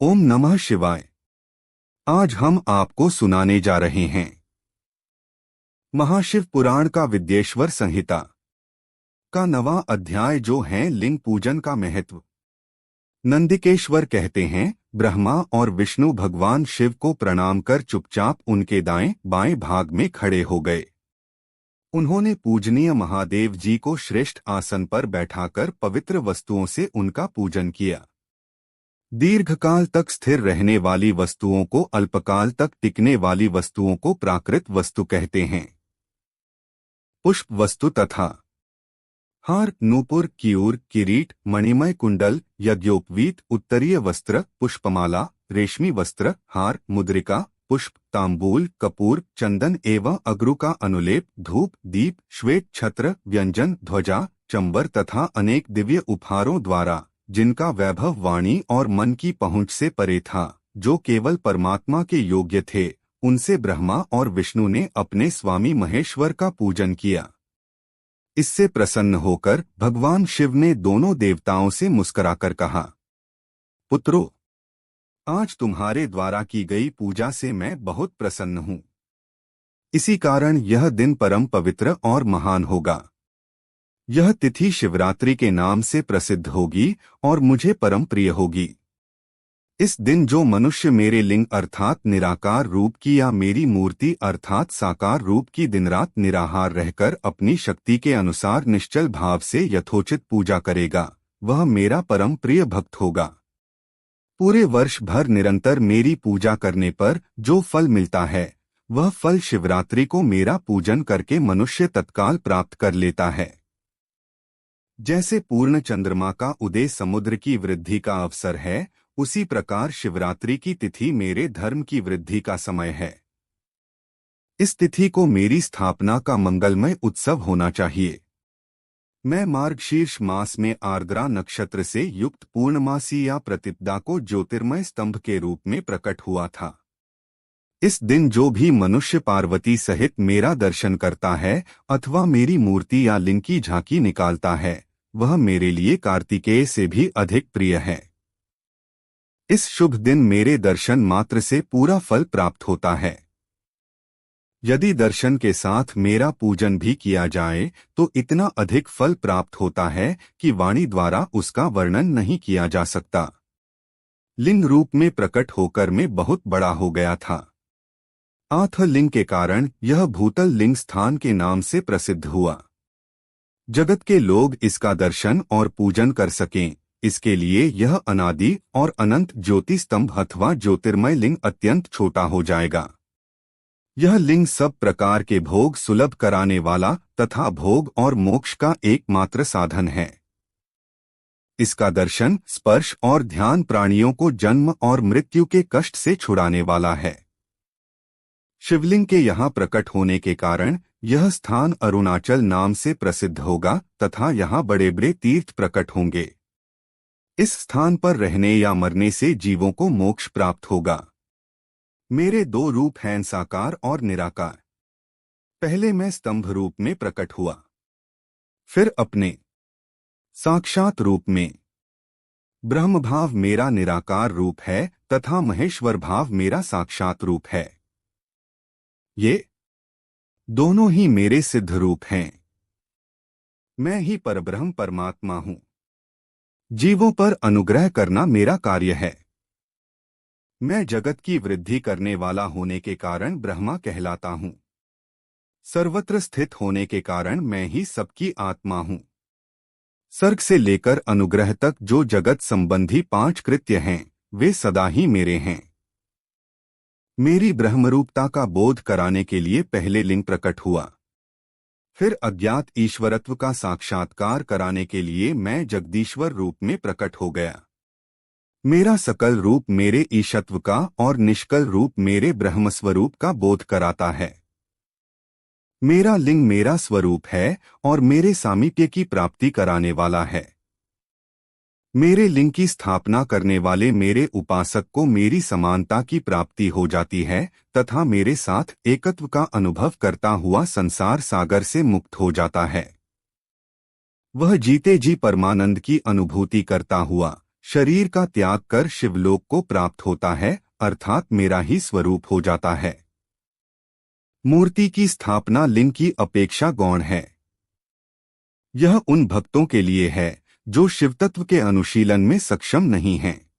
ओम नमः शिवाय। आज हम आपको सुनाने जा रहे हैं महाशिव पुराण का विद्येश्वर संहिता का 9वां अध्याय, जो है लिंग पूजन का महत्व। नंदिकेश्वर कहते हैं, ब्रह्मा और विष्णु भगवान शिव को प्रणाम कर चुपचाप उनके दाएं बाएं भाग में खड़े हो गए। उन्होंने पूजनीय महादेव जी को श्रेष्ठ आसन पर बैठाकर पवित्र वस्तुओं से उनका पूजन किया। दीर्घकाल तक स्थिर रहने वाली वस्तुओं को, अल्पकाल तक टिकने वाली वस्तुओं को प्राकृत वस्तु कहते हैं। पुष्प वस्तु तथा हार, नूपुर, कियूर, किरीट, मणिमय कुंडल, यज्ञोपवीत, उत्तरीय वस्त्र, पुष्पमाला, रेशमी वस्त्र, हार, मुद्रिका, पुष्प, तांबूल, कपूर, चंदन एवं अगरू का अनुलेप, धूप, दीप, श्वेत छत्र, व्यंजन, ध्वजा, चंबर तथा अनेक दिव्य उपहारों द्वारा, जिनका वैभव वाणी और मन की पहुंच से परे था, जो केवल परमात्मा के योग्य थे, उनसे ब्रह्मा और विष्णु ने अपने स्वामी महेश्वर का पूजन किया। इससे प्रसन्न होकर भगवान शिव ने दोनों देवताओं से मुस्कुराकर कहा, पुत्रों, आज तुम्हारे द्वारा की गई पूजा से मैं बहुत प्रसन्न हूँ। इसी कारण यह दिन परम पवित्र और महान होगा। यह तिथि शिवरात्रि के नाम से प्रसिद्ध होगी और मुझे परम प्रिय होगी। इस दिन जो मनुष्य मेरे लिंग अर्थात निराकार रूप की या मेरी मूर्ति अर्थात साकार रूप की दिन रात निराहार रहकर अपनी शक्ति के अनुसार निश्चल भाव से यथोचित पूजा करेगा, वह मेरा परम प्रिय भक्त होगा। पूरे वर्ष भर निरंतर मेरी पूजा करने पर जो फल मिलता है, वह फल शिवरात्रि को मेरा पूजन करके मनुष्य तत्काल प्राप्त कर लेता है। जैसे पूर्ण चंद्रमा का उदय समुद्र की वृद्धि का अवसर है, उसी प्रकार शिवरात्रि की तिथि मेरे धर्म की वृद्धि का समय है। इस तिथि को मेरी स्थापना का मंगलमय उत्सव होना चाहिए। मैं मार्गशीर्ष मास में आर्द्रा नक्षत्र से युक्त पूर्णमासी या प्रतिपदा को ज्योतिर्मय स्तंभ के रूप में प्रकट हुआ था। इस दिन जो भी मनुष्य पार्वती सहित मेरा दर्शन करता है अथवा मेरी मूर्ति या लिंग की झांकी निकालता है, वह मेरे लिए कार्तिकेय से भी अधिक प्रिय है। इस शुभ दिन मेरे दर्शन मात्र से पूरा फल प्राप्त होता है। यदि दर्शन के साथ मेरा पूजन भी किया जाए तो इतना अधिक फल प्राप्त होता है कि वाणी द्वारा उसका वर्णन नहीं किया जा सकता। लिंग रूप में प्रकट होकर मैं बहुत बड़ा हो गया था। आथ लिंग के कारण यह भूतल लिंग स्थान के नाम से प्रसिद्ध हुआ। जगत के लोग इसका दर्शन और पूजन कर सकें, इसके लिए यह अनादि और अनंत ज्योति स्तंभ अथवा ज्योतिर्मय लिंग अत्यंत छोटा हो जाएगा। यह लिंग सब प्रकार के भोग सुलभ कराने वाला तथा भोग और मोक्ष का एकमात्र साधन है। इसका दर्शन, स्पर्श और ध्यान प्राणियों को जन्म और मृत्यु के कष्ट से छुड़ाने वाला है। शिवलिंग के यहाँ प्रकट होने के कारण यह स्थान अरुणाचल नाम से प्रसिद्ध होगा तथा यहाँ बड़े बड़े तीर्थ प्रकट होंगे। इस स्थान पर रहने या मरने से जीवों को मोक्ष प्राप्त होगा। मेरे दो रूप हैं, साकार और निराकार। पहले मैं स्तंभ रूप में प्रकट हुआ, फिर अपने साक्षात रूप में। ब्रह्म भाव मेरा निराकार रूप है तथा महेश्वर भाव मेरा साक्षात रूप है। ये दोनों ही मेरे सिद्ध रूप हैं। मैं ही परब्रह्म परमात्मा हूँ। जीवों पर अनुग्रह करना मेरा कार्य है। मैं जगत की वृद्धि करने वाला होने के कारण ब्रह्मा कहलाता हूँ। सर्वत्र स्थित होने के कारण मैं ही सबकी आत्मा हूँ। सर्ग से लेकर अनुग्रह तक जो जगत संबंधी 5 कृत्य हैं, वे सदा ही मेरे हैं। मेरी ब्रह्मरूपता का बोध कराने के लिए पहले लिंग प्रकट हुआ, फिर अज्ञात ईश्वरत्व का साक्षात्कार कराने के लिए मैं जगदीश्वर रूप में प्रकट हो गया। मेरा सकल रूप मेरे ईशत्व का और निष्कल रूप मेरे ब्रह्मस्वरूप का बोध कराता है। मेरा लिंग मेरा स्वरूप है और मेरे सामीप्य की प्राप्ति कराने वाला है। मेरे लिंग की स्थापना करने वाले मेरे उपासक को मेरी समानता की प्राप्ति हो जाती है तथा मेरे साथ एकत्व का अनुभव करता हुआ संसार सागर से मुक्त हो जाता है। वह जीते जी परमानंद की अनुभूति करता हुआ शरीर का त्याग कर शिवलोक को प्राप्त होता है, अर्थात मेरा ही स्वरूप हो जाता है। मूर्ति की स्थापना लिंग की अपेक्षा गौण है। यह उन भक्तों के लिए है जो शिवतत्व के अनुशीलन में सक्षम नहीं हैं।